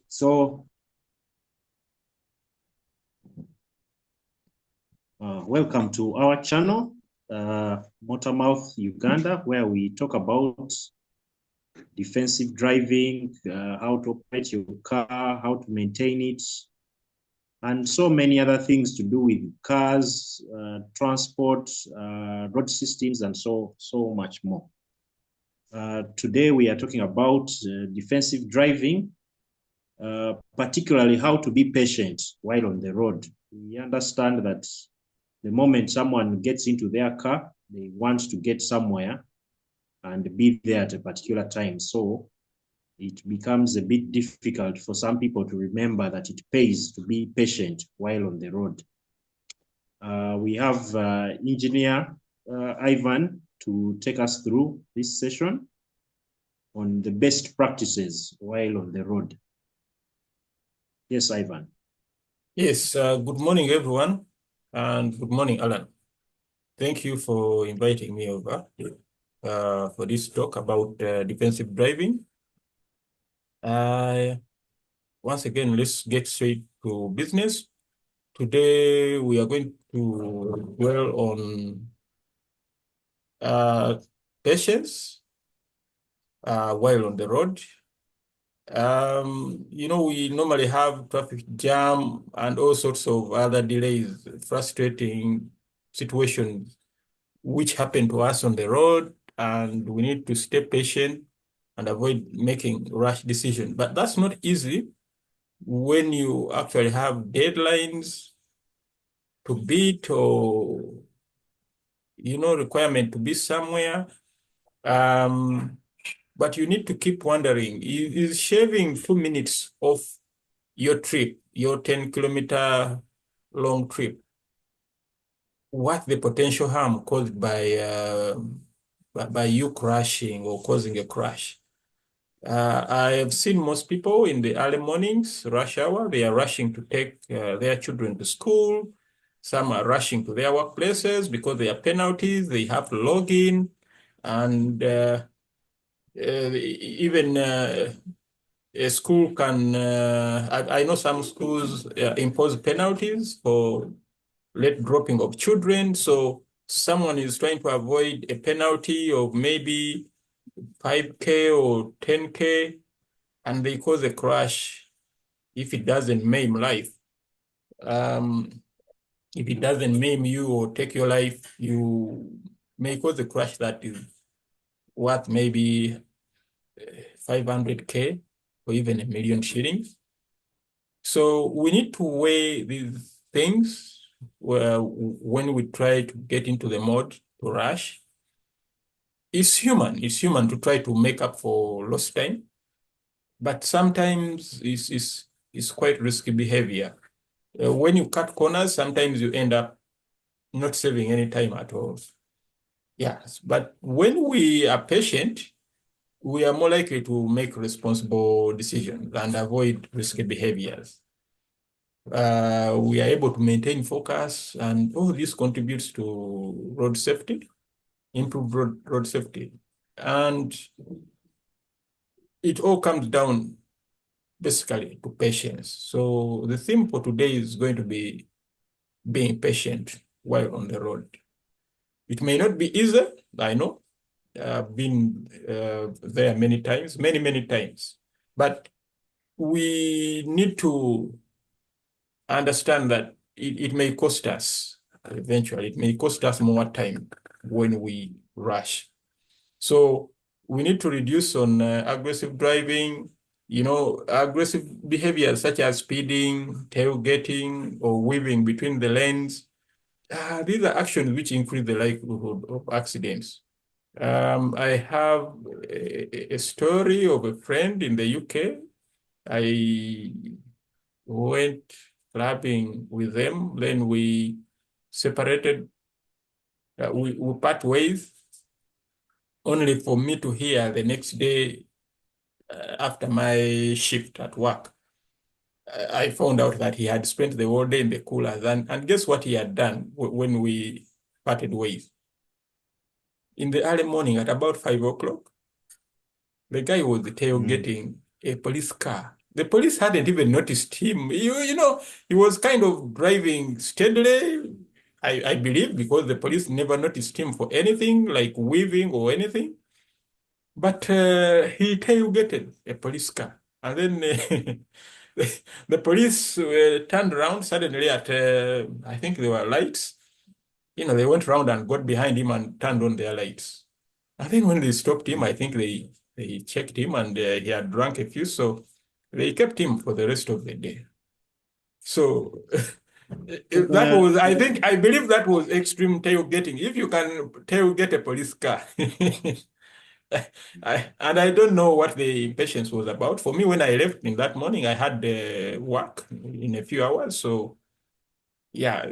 So, welcome to our channel, Moto Mouths Uganda, where we talk about defensive driving, how to operate your car, how to maintain it, and so many other things to do with cars, transport, road systems, and so much more. Today we are talking about defensive driving, particularly how to be patient while on the road. We understand that the moment someone gets into their car, they want to get somewhere and be there at a particular time. So it becomes a bit difficult for some people to remember that it pays to be patient while on the road. We have engineer Ivan to take us through this session on the best practices while on the road. Yes, Ivan. Yes, good morning, everyone, and good morning, Alan. Thank you for inviting me over for this talk about defensive driving. Once again, let's get straight to business. Today, we are going to dwell on patience while on the road. We normally have traffic jam and all sorts of other delays, frustrating situations which happen to us on the road, and we need to stay patient and avoid making rash decisions. But that's not easy when you actually have deadlines to beat or, requirement to be somewhere. But you need to keep wondering, is shaving 2 minutes off your trip, your 10-kilometer long trip, what the potential harm caused by you crashing or causing a crash? I have seen most people in the early mornings, rush hour, they are rushing to take their children to school. Some are rushing to their workplaces because there are penalties, they have to log in, and even a school can, I know some schools impose penalties for late dropping of children. So someone is trying to avoid a penalty of maybe 5K or 10K, and they cause a crash. If it doesn't maim life, if it doesn't maim you or take your life, you may cause a crash that is worth maybe 500K or even a million shillings. So we need to weigh these things when we try to get into the mode to rush. It's human to try to make up for lost time, but sometimes it's quite risky behavior. When you cut corners, sometimes you end up not saving any time at all. Yes, but when we are patient, we are more likely to make responsible decisions and avoid risky behaviors. We are able to maintain focus, and all this contributes to road safety, improve road safety. And it all comes down basically to patience. So the theme for today is going to be being patient while on the road. It may not be easy, I know. I've been there many times, many times. But we need to understand that it may cost us eventually. It may cost us more time when we rush. So we need to reduce on aggressive driving, aggressive behaviors such as speeding, tailgating, or weaving between the lanes. These are actions which increase the likelihood of accidents. I have a story of a friend in the UK. I went clubbing with them, then we separated, we part ways, only for me to hear the next day after my shift at work. I found out that he had spent the whole day in the coolers, and guess what he had done when we parted ways? In the early morning at about 5 o'clock, the guy was tailgating a police car The police hadn't even noticed him. You know, he was kind of driving steadily, I believe, because the police never noticed him for anything like weaving or anything. But he tailgated a police car. And then the police turned around suddenly at, I think there were lights. You know, they went around and got behind him and turned on their lights. And then when they stopped him, I think they checked him and he had drunk a few. So they kept him for the rest of the day. So that Uh, was, I believe that was extreme tailgating. If you can tailgate a police car. And I don't know what the impatience was about. For me, when I left in that morning, I had work in a few hours. So yeah,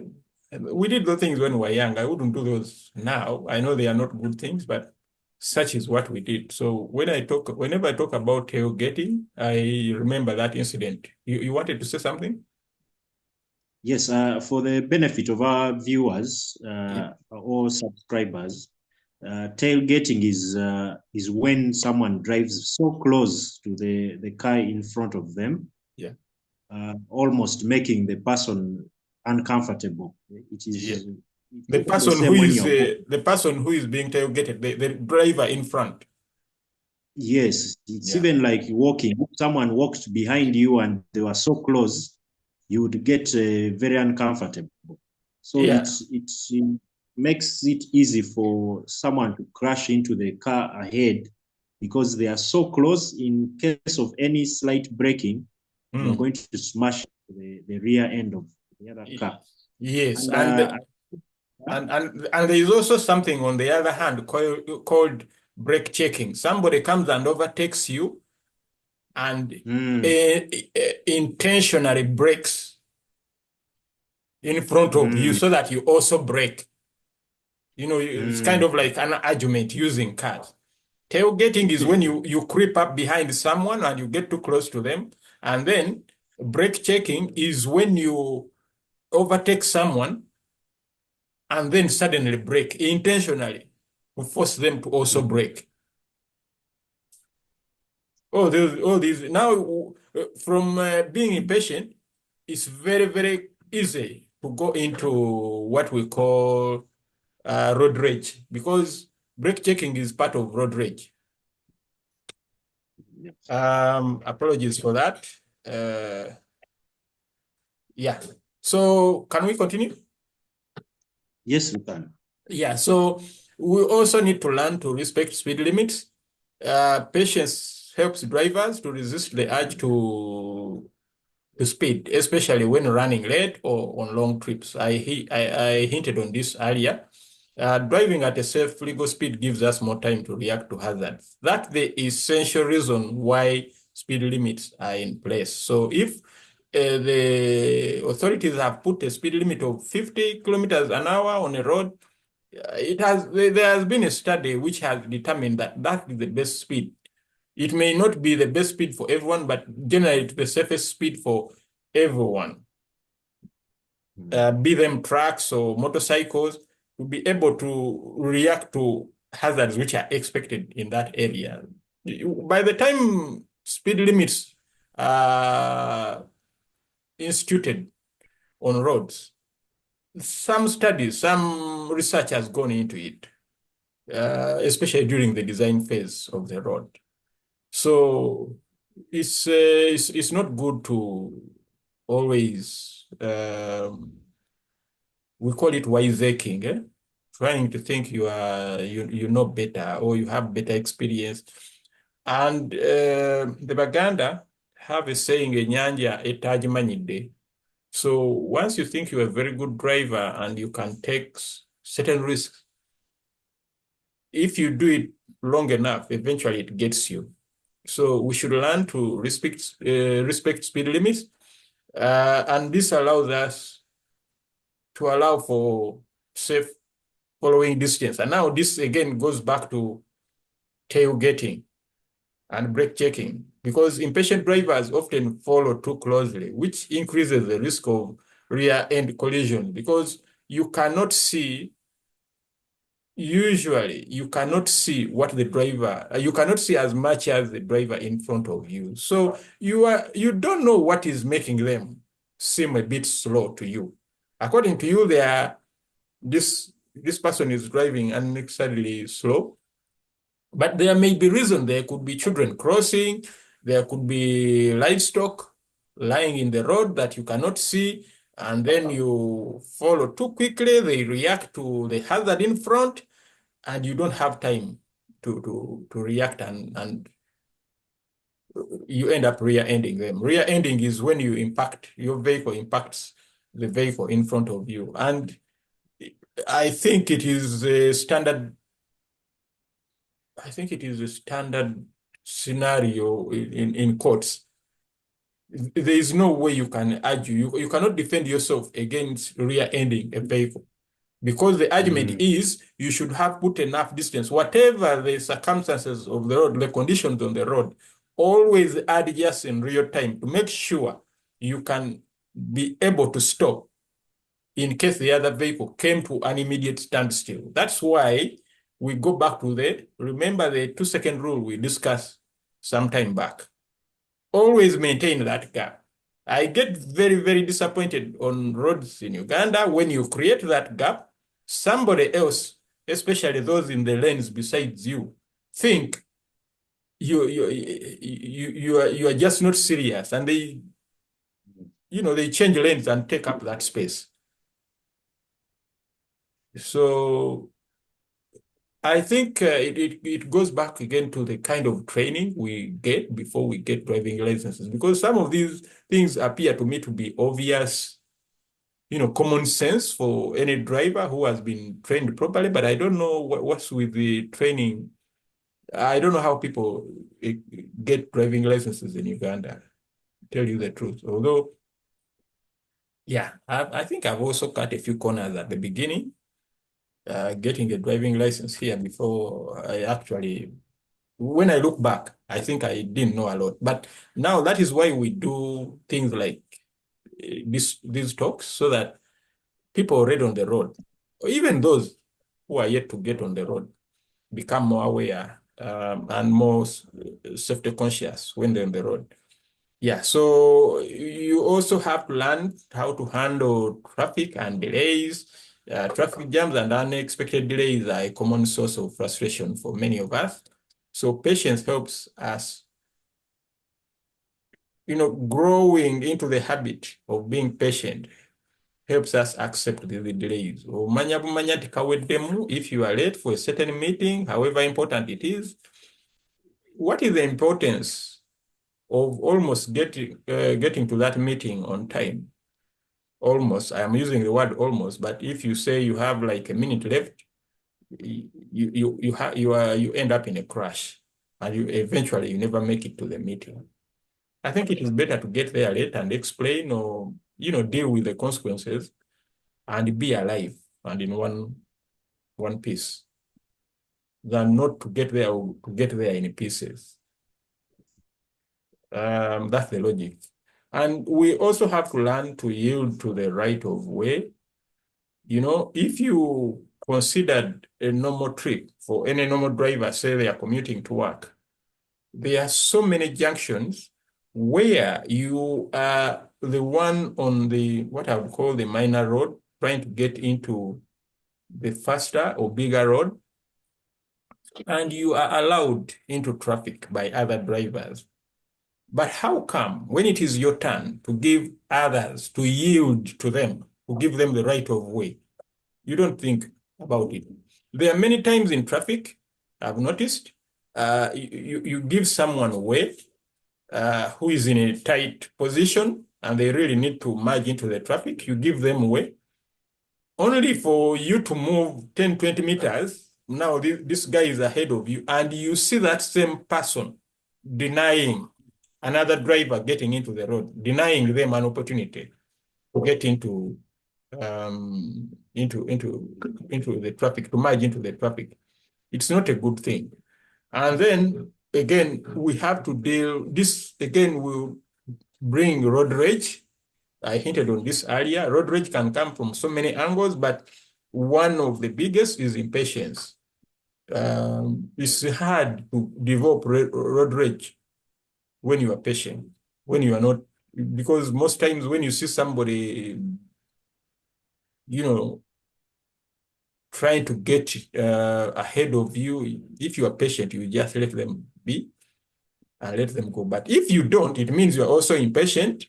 we did those things when we were young. I wouldn't do those now. I know they are not good things, but such is what we did. So whenever I talk about tailgating, I remember that incident. You wanted to say something? yes, for the benefit of our viewers Yeah. or subscribers, tailgating is when someone drives so close to the car in front of them, Yeah. almost making the person uncomfortable. It Yeah. is it's the same when The person who is being tailgated, the driver in front. yes, it's Yeah. even like walking. If someone walked behind you and they were so close, you would get very uncomfortable. So Yeah. it makes it easy for someone to crash into the car ahead because they are so close. In case of any slight braking, you are Mm. going to smash the rear end of the other car. Yes, And and there is also something on the other hand called brake checking. Somebody comes and overtakes you and mm, intentionally brakes in front of you mm, so that you also brake. You know, it's kind mm, of like an argument using cars. Tailgating is when you creep up behind someone and you get too close to them, and then brake checking is when you overtake someone and then suddenly brake intentionally to force them to also mm. brake. All these now from being impatient, it's very, very easy to go into what we call road rage because brake checking is part of road rage. Apologies for that. Uh, yeah. So can we continue? Yes, we can. Yeah. So we also need to learn to respect speed limits. Patience helps drivers to resist the urge to speed, especially when running late or on long trips. I hinted on this earlier. Driving at a safe legal speed gives us more time to react to hazards. That's the essential reason why speed limits are in place. So if the authorities have put a speed limit of 50 kilometers an hour on a road, there has been a study which has determined that that is the best speed. It may not be the best speed for everyone, but generally it's the safest speed for everyone, be them trucks or motorcycles, to be able to react to hazards which are expected in that area. By the time speed limits are instituted on roads, some studies, some research has gone into it, especially during the design phase of the road. So it's not good to always we call it wiseacring, trying to think you know better or you have better experience. And the Baganda have a saying, "Enyanja etajimanyide." So once you think you're a very good driver and you can take certain risks, if you do it long enough, eventually it gets you. So we should learn to respect speed limits, and this allows us to allow for safe following distance. And now this again goes back to tailgating and brake checking because impatient drivers often follow too closely, which increases the risk of rear end collision because you cannot see usually you cannot see what the driver, you cannot see as much as the driver in front of you. So you don't know what is making them seem a bit slow to you. According to you, this person is driving unnecessarily slow, but there may be reason. There could be children crossing, there could be livestock lying in the road that you cannot see, and then you follow too quickly, they react to the hazard in front, and you don't have time to react, and you end up rear-ending them. Rear-ending is when your vehicle impacts the vehicle in front of you. And I think it is a standard, I think it is a standard scenario in courts. There is no way you can argue. You cannot defend yourself against rear-ending a vehicle. Because the argument is you should have put enough distance, whatever the circumstances of the road, the conditions on the road, always adjust in real time to make sure you can be able to stop in case the other vehicle came to an immediate standstill. That's why we go back to remember the 2-second rule we discussed some time back. Always maintain that gap. I get very, very disappointed on roads in Uganda when you create that gap. Somebody else, especially those in the lanes besides you, think you are just not serious, and they change lanes and take up that space. So I think it goes back again to the kind of training we get before we get driving licenses, because some of these things appear to me to be obvious, common sense for any driver who has been trained properly, but I don't know what's with the training. I don't know how people get driving licenses in Uganda, to tell you the truth. Although, yeah, I think I've also cut a few corners at the beginning, getting a driving license here before when I look back, I think I didn't know a lot. But now that is why we do things like these talks, so that people already on the road, or even those who are yet to get on the road, become more aware and more safety conscious when they're on the road. Yeah, so you also have to learn how to handle traffic and delays. Traffic jams and unexpected delays are a common source of frustration for many of us. So patience helps us, growing into the habit of being patient helps us accept the delays. If you are late for a certain meeting, however important it is, what is the importance of almost getting to that meeting on time? Almost, I am using the word almost, but if you say you have like a minute left, you end up in a crash, and eventually you never make it to the meeting. I think it is better to get there late and explain, or deal with the consequences and be alive and in one piece, than not to get there in pieces. That's the logic. And we also have to learn to yield to the right of way. If you considered a normal trip for any normal driver, say they are commuting to work, there are so many junctions where you are the one on what I would call the minor road, trying to get into the faster or bigger road, and you are allowed into traffic by other drivers. But how come when it is your turn to give others, to yield to them, to give them the right of way, you don't think about it? There are many times in traffic, I've noticed, you give someone a way who is in a tight position and they really need to merge into the traffic. You give them a way, only for you to move 10, 20 meters. Now this guy is ahead of you, and you see that same person denying another driver getting into the road, denying them an opportunity to get into the traffic, to merge into the traffic. It's not a good thing. And then again, we have to this again will bring road rage. I hinted on this earlier. Road rage can come from so many angles, but one of the biggest is impatience. It's hard to develop road rage when you are patient, when you are not, because most times when you see somebody, you know, trying to get ahead of you, if you are patient, you just let them be and let them go. But if you don't, it means you are also impatient.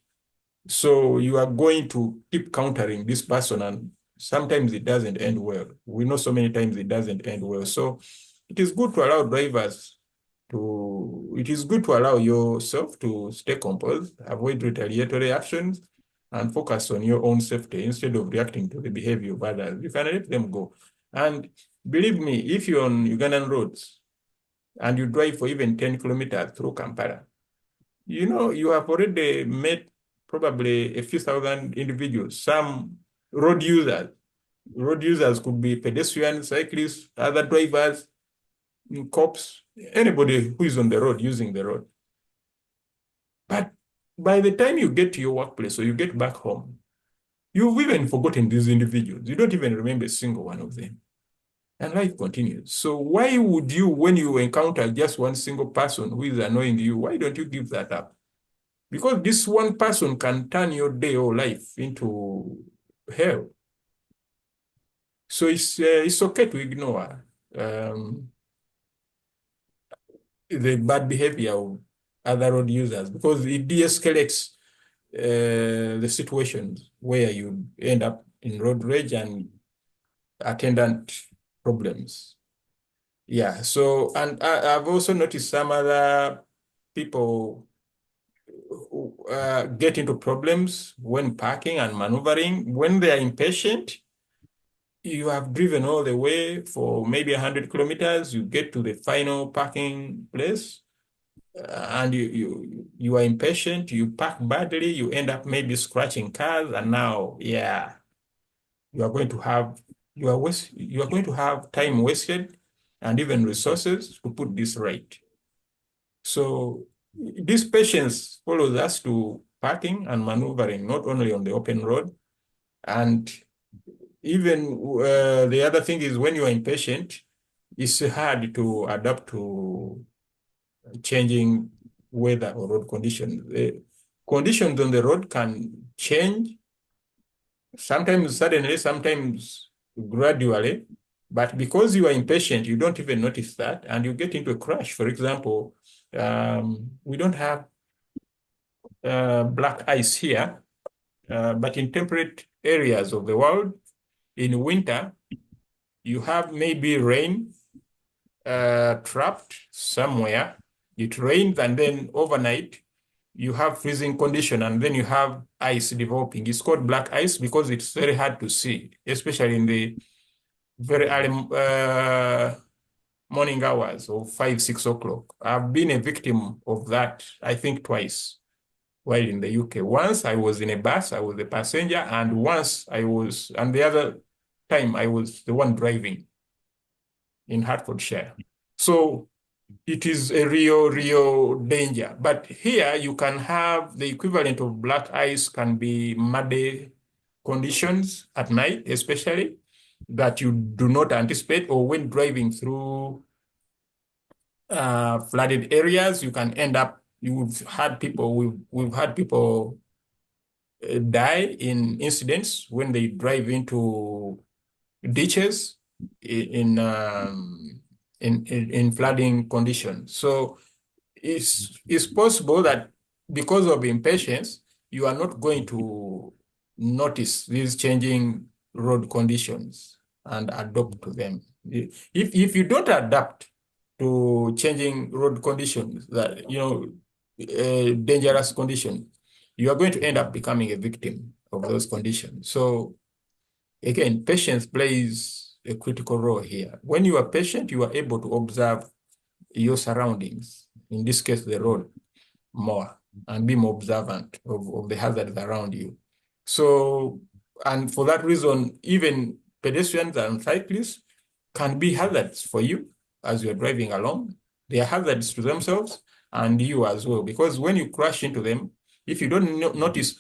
So you are going to keep countering this person, and sometimes it doesn't end well. We know so many times it doesn't end well. So it is good to allow drivers it is good to allow yourself to stay composed, avoid retaliatory actions, and focus on your own safety instead of reacting to the behavior of others. You can let them go. And believe me, if you're on Ugandan roads and you drive for even 10 kilometers through Kampala, you know, you have already met probably a few thousand individuals, some road users. Road users could be pedestrians, cyclists, other drivers, cops, anybody who is on the road using the road. But by the time you get to your workplace or you get back home, you've even forgotten these individuals. You don't even remember a single one of them. And life continues. So why would you, when you encounter just one single person who is annoying you, why don't you give that up? Because this one person can turn your day or life into hell. So it's okay to ignore the bad behavior of other road users because it de-escalates the situations where you end up in road rage and attendant problems. Yeah, so, and I've also noticed some other people get into problems when parking and maneuvering. When they are impatient, you have driven all the way for maybe 100 kilometers, you get to the final parking place, and you are impatient, you park badly, you end up maybe scratching cars, and now, yeah, you are going to have you are going to have time wasted and even resources to put this right. So this patience follows us to parking and maneuvering, not only on the open road. And even the other thing is when you are impatient, it's hard to adapt to changing weather or road conditions. The conditions on the road can change, sometimes suddenly, sometimes gradually. But because you are impatient, you don't even notice that, and you get into a crash. For example, we don't have black ice here, but in temperate areas of the world, in winter, you have maybe rain trapped somewhere. It rains, and then overnight, you have freezing condition, and then you have ice developing. It's called black ice because it's very hard to see, especially in the very early morning hours of 5, 6 o'clock. I've been a victim of that, I think, twice while in the UK. Once I was in a bus, I was a passenger, and and the other time I was the one driving in Hertfordshire. So it is a real danger. But here you can have the equivalent of black ice can be muddy conditions at night, especially that you do not anticipate, or when driving through flooded areas, you can end up, we've had people die in incidents when they drive into ditches in flooding conditions. So it's possible that because of impatience, you are not going to notice these changing road conditions and adapt to them. If you don't adapt to changing road conditions, that dangerous conditions, you are going to end up becoming a victim of those conditions. So again, patience plays a critical role here. When you are patient, you are able to observe your surroundings, in this case, the road, more, and be more observant of the hazards around you. So, and for that reason, even pedestrians and cyclists can be hazards for you as you're driving along. They are hazards to themselves and you as well, because when you crash into them, if you don't notice,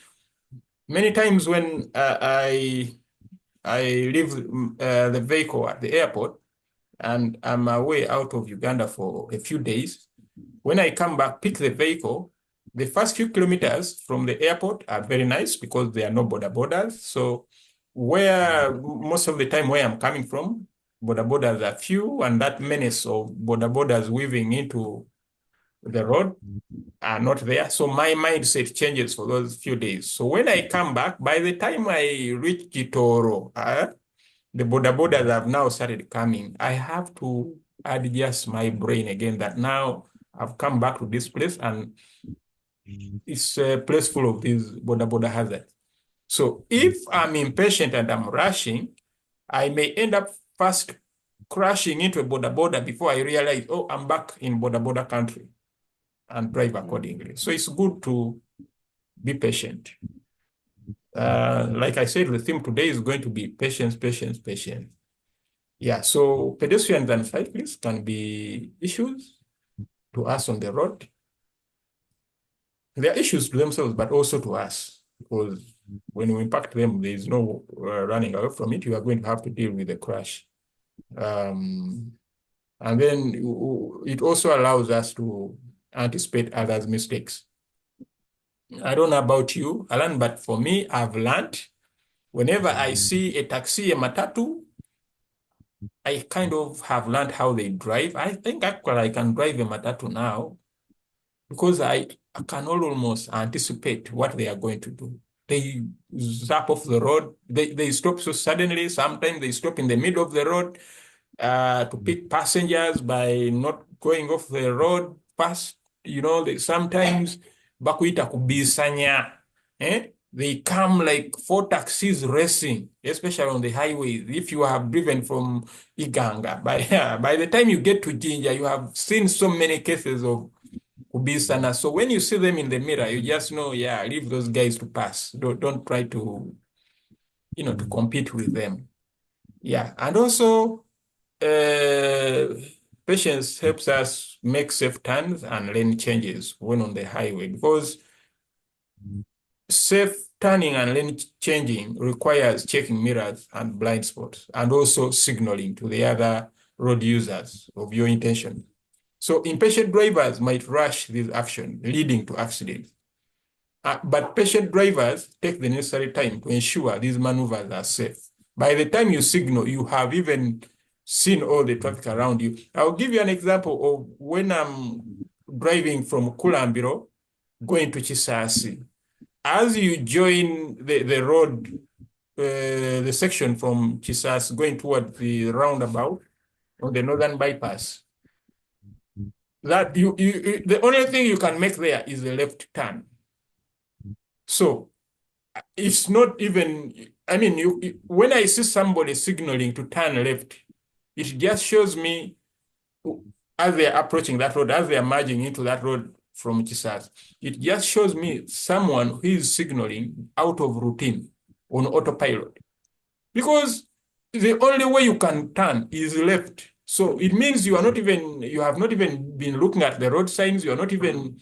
many times when I I leave the vehicle at the airport and I'm away out of Uganda for a few days. When I come back, pick the vehicle, the first few kilometers from the airport are very nice because there are no border borders. So where most of the time where I'm coming from, border borders are few, and that menace of border borders weaving into the road are not there. So my mindset changes for those few days. So when I come back, by the time I reach Kitoro, the border borders have now started coming. I have to adjust my brain again that now I've come back to this place and it's a place full of these border hazards. So if I'm impatient and I'm rushing, I may end up first crashing into a border before I realize, oh, I'm back in border country, and drive accordingly. So it's good to be patient. Like I said, the theme today is going to be patience, patience, patience. Yeah, so pedestrians and cyclists can be issues to us on the road. They are issues to themselves, but also to us, because when you impact them, there is no running away from it. You are going to have to deal with the crash. And then it also allows us to anticipate others' mistakes. I don't know about you, Alan, but for me, I've learned whenever I see a taxi, a matatu, I kind of have learned how they drive. I think actually I can drive a matatu now because I can almost anticipate what they are going to do. They zap off the road. They stop so suddenly. Sometimes they stop in the middle of the road to pick passengers by not going off the road fast. You know, sometimes bakuita kubisanya. They come like four taxis racing, especially on the highways. If you have driven from Iganga, by the time you get to Jinja, you have seen so many cases of kubisana. So when you see them in the mirror, you just know, yeah, leave those guys to pass. Don't try to, to compete with them. Yeah, and also patience helps us make safe turns and lane changes when on the highway because safe turning and lane changing requires checking mirrors and blind spots and also signaling to the other road users of your intention. So impatient drivers might rush this action, leading to accidents. But patient drivers take the necessary time to ensure these maneuvers are safe. By the time you signal, you have even seen all the traffic around you. I'll give you an example of when I'm driving from Kulambiro going to Chisasi. As you join the road, the section from Chisasi going toward the roundabout on the northern bypass, that the only thing you can make there is a left turn. So it's not even, I mean, when I see somebody signaling to turn left, it just shows me as they're approaching that road, as they're merging into that road from Chisas, it just shows me someone who is signaling out of routine on autopilot. Because the only way you can turn is left. So it means you have not even been looking at the road signs, you are not even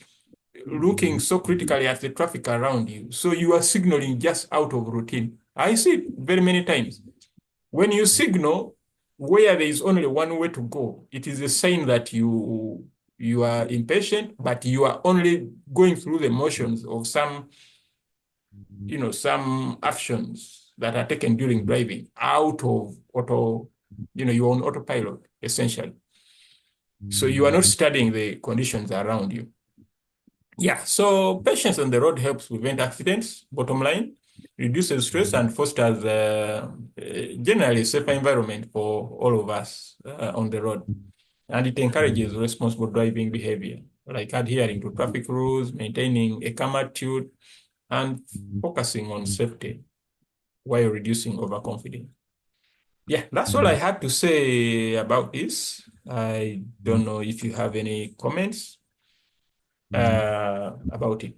looking so critically at the traffic around you. So you are signaling just out of routine. I see it very many times. When you signal where there is only one way to go, it is a sign that you are impatient, but you are only going through the motions of some actions that are taken during driving out of you're on autopilot, essentially. So you are not studying the conditions around you. Yeah, so patience on the road helps prevent accidents, bottom line, reduces stress and fosters generally a safer environment for all of us on the road. And it encourages responsible driving behavior, like adhering to traffic rules, maintaining a calm attitude, and focusing on safety while reducing overconfidence. Yeah, that's all I had to say about this. I don't know if you have any comments about it.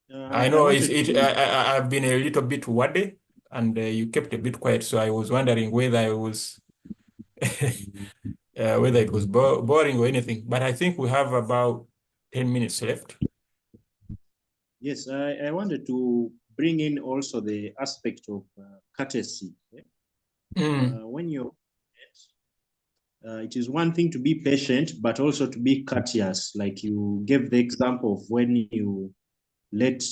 I know I've been a little bit wordy and you kept a bit quiet, so I was wondering whether I was whether it was boring or anything. But I think we have about 10 minutes left. Yes, I wanted to bring in also the aspect of courtesy. When you're it is one thing to be patient, but also to be courteous. Like you gave the example of when you let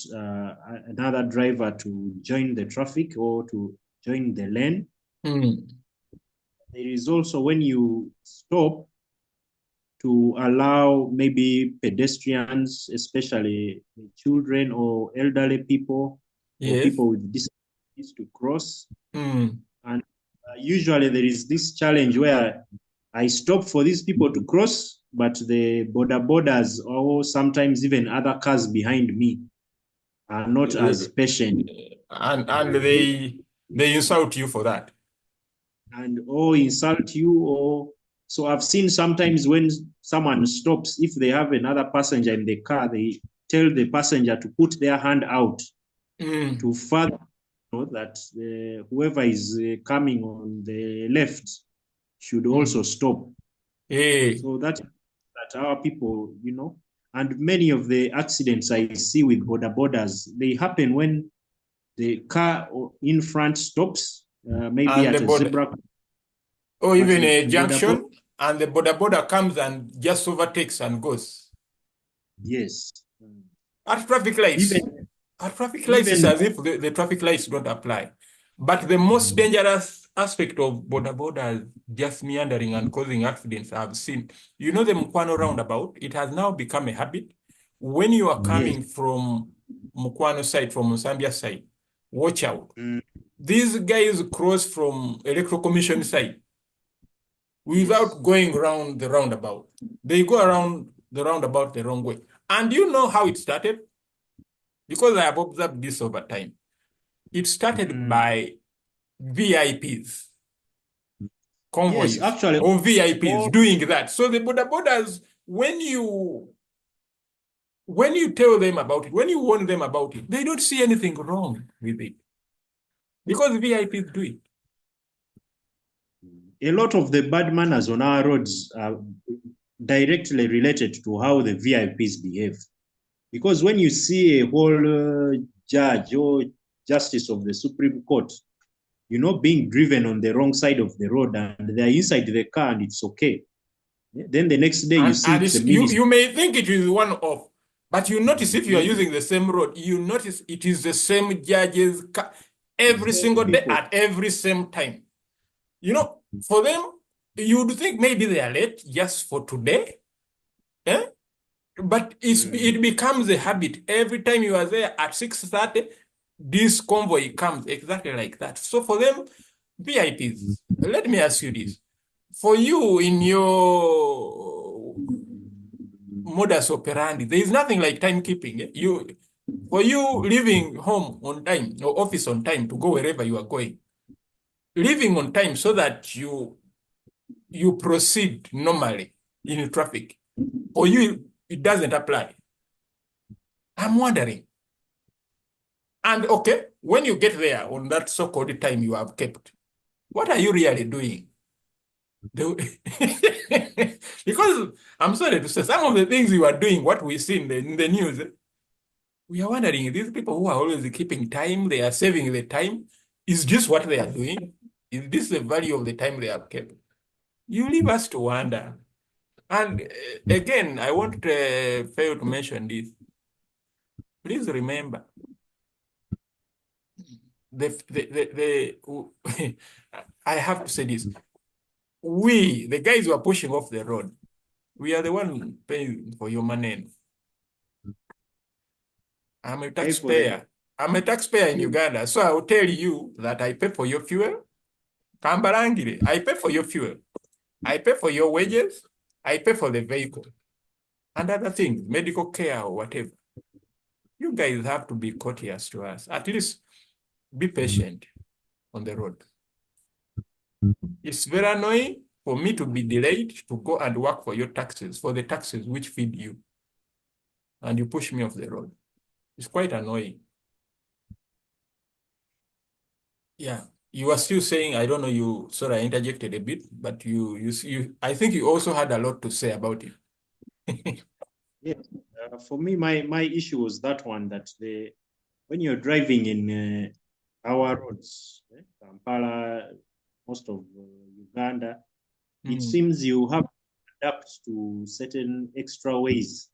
another driver to join the traffic or to join the lane. There is also when you stop to allow maybe pedestrians, especially children or elderly people or Yes. people with disabilities to cross. Mm. And usually there is this challenge where I stop for these people to cross, but the border borders or sometimes even other cars behind me are not as patient. And they insult you for that. And or insult you, or so I've seen sometimes when someone stops, if they have another passenger in the car, they tell the passenger to put their hand out to further know that whoever is coming on the left should also stop. Hey. So that our people, and many of the accidents I see with border borders, they happen when the car in front stops, maybe And at the a border, zebra, or but even the a border border, junction, and the border comes and just overtakes and goes. yes, At traffic lights. even At traffic lights, it's even as if the traffic lights don't apply. But the most dangerous aspect of border just meandering and causing accidents I've seen. You know the Mukwano roundabout? It has now become a habit. When you are yes, coming from Mukwano side, from Musambia side, watch out. mm, These guys cross from Electoral Commission side yes, without going around the roundabout. They go around the roundabout the wrong way. And you know how it started? Because I have observed this over time. It started mm, by VIPs, yes. convoys, Actually, or VIPs all doing that. So the borders, when you tell them about it, when you warn them about it, they don't see anything wrong with it because VIPs do it. a lot of the bad manners on our roads are directly related to how the VIPs behave. Because when you see a whole judge or justice of the Supreme Court, being driven on the wrong side of the road and they're inside the car and it's okay. Then the next day you see And it's a minister. you may think it is one off, but you notice if you are using the same road, you notice it is the same judges every single day People. at every same time. For them, you would think maybe they are late just for today. Eh? But it becomes a habit. Every time you are there at 6:30, this convoy comes exactly like that. So for them, VIPs, let me ask you this. For you in your modus operandi, there is nothing like timekeeping. For you leaving home on time or office on time to go wherever you are going, leaving on time so that you proceed normally in traffic. For you, it doesn't apply. I'm wondering. And okay, when you get there on that so-called time you have kept, what are you really doing? Because I'm sorry to say, some of the things you are doing, what we see in the news, we are wondering, these people who are always keeping time, they are saving the time, is this what they are doing? Is this the value of the time they have kept? You leave us to wonder. And again, I won't fail to mention this. Please remember, I have to say this. We, the guys who are pushing off the road, we are the one paying for your money. I'm a Pay for the taxpayer. I'm a taxpayer in Uganda, so I will tell you that I pay for your fuel. Kambarangire, I pay for your fuel. I pay for your wages. I pay for the vehicle and other things, medical care or whatever. You guys have to be courteous to us. At least be patient on the road. It's very annoying for me to be delayed to go and work for your taxes, for the taxes which feed you, and you push me off the road. It's quite annoying. Yeah, you are still saying, I don't know, you sort of interjected a bit, but I think you also had a lot to say about it. yeah. For me, my issue was that one, that when you're driving in our roads, Kampala, most of Uganda, it seems you have to adapt to certain extra ways.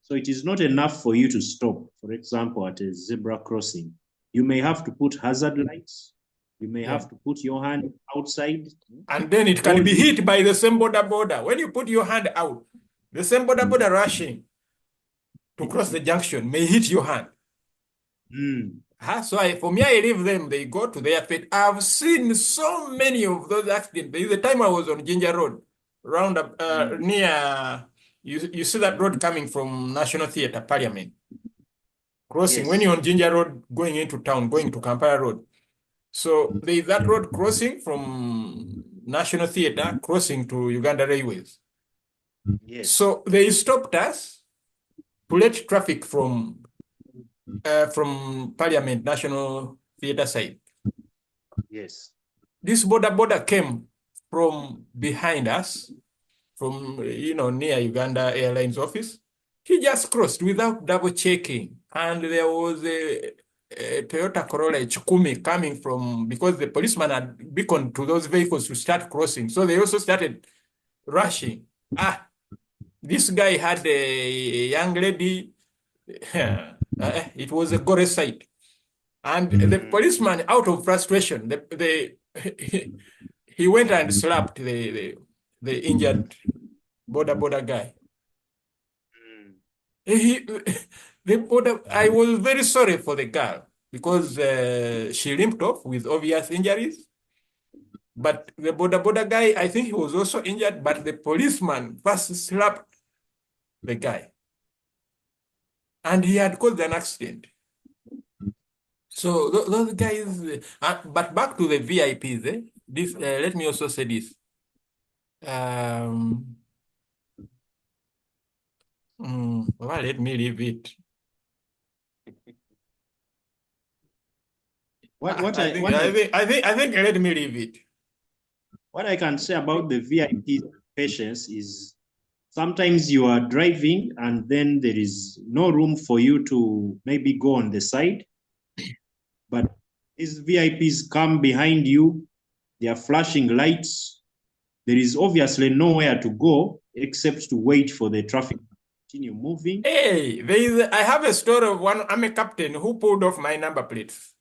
So it is not enough for you to stop, for example, at a zebra crossing. You may have to put hazard lights. You may Yeah. have to put your hand outside. And then it can be hit by the same border. When you put your hand out, the same border rushing to cross the junction may hit your hand. So for me, I leave them. They go to their fate. I've seen so many of those accidents. There is a time I was on Ginger Road, round up near, you see that road coming from National Theatre, Parliament. Crossing, Yes. when you're on Ginger Road, going into town, going to Kampala Road. So there is that road crossing from National Theatre, crossing to Uganda Railways. Yes. So they stopped us to let traffic from Parliament National Theatre side. Yes. This border came from behind us, from near Uganda Airlines office. He just crossed without double checking, and there was a Toyota Corolla Chikumi coming from, because the policeman had beaconed to those vehicles to start crossing, so they also started rushing. This guy had a young lady. It was a gore sight. And the policeman, out of frustration, he went and slapped the injured border guy. I was very sorry for the girl because she limped off with obvious injuries. But the border guy, I think he was also injured, but the policeman first slapped the guy. And he had caused an accident. So those guys, but back to the VIPs, let me also say this. Well, let me leave it. I think let me leave it. What I can say about the VIP patients is sometimes you are driving and then there is no room for you to maybe go on the side. But these VIPs come behind you, they are flashing lights. There is obviously nowhere to go except to wait for the traffic to continue moving. Hey, I have a story of one army captain who pulled off my number plates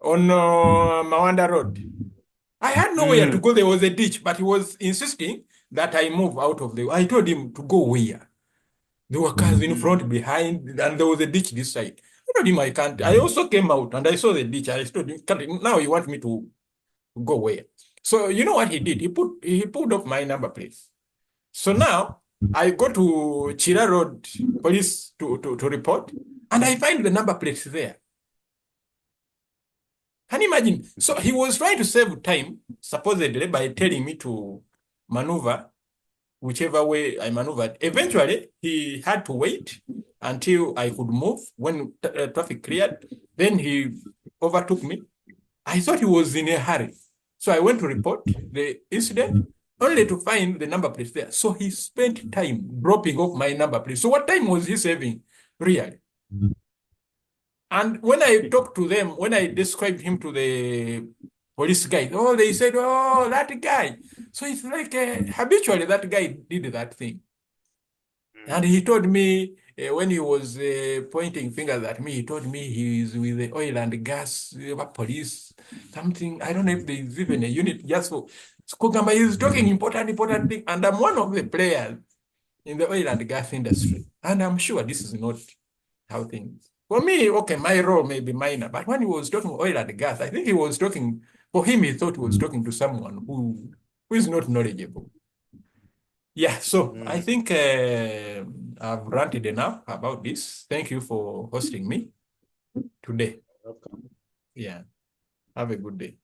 on Mawanda Road. I had nowhere to go. There was a ditch, but he was insisting that I move out of the. I told him to go where? There were cars in front, behind, and there was a ditch this side. I told him I can't. I also came out and I saw the ditch. I told him, now you want me to go where? So you know what he did? He pulled off my number plates. So now I go to Chira Road police to report, and I find the number plates there. Can you imagine? So he was trying to save time, supposedly, by telling me to maneuver whichever way I maneuvered. Eventually, he had to wait until I could move when traffic cleared. Then he overtook me. I thought he was in a hurry. So I went to report the incident, only to find the number plate there. So he spent time dropping off my number plate. So what time was he saving, really? And when I talked to them, when I described him to the police guy, they said, oh, that guy. So it's like habitually that guy did that thing. And he told me, when he was pointing fingers at me, he told me he's with the oil and gas police, something. I don't know if there's even a unit just for Skogamba. He's talking important thing. And I'm one of the players in the oil and gas industry. And I'm sure this is not how things. For me, okay, my role may be minor, but when he was talking oil and gas, I think he was talking, for him, he thought he was talking to someone who is not knowledgeable. Yeah, so I think I've ranted enough about this. Thank you for hosting me today. Welcome. Yeah, have a good day.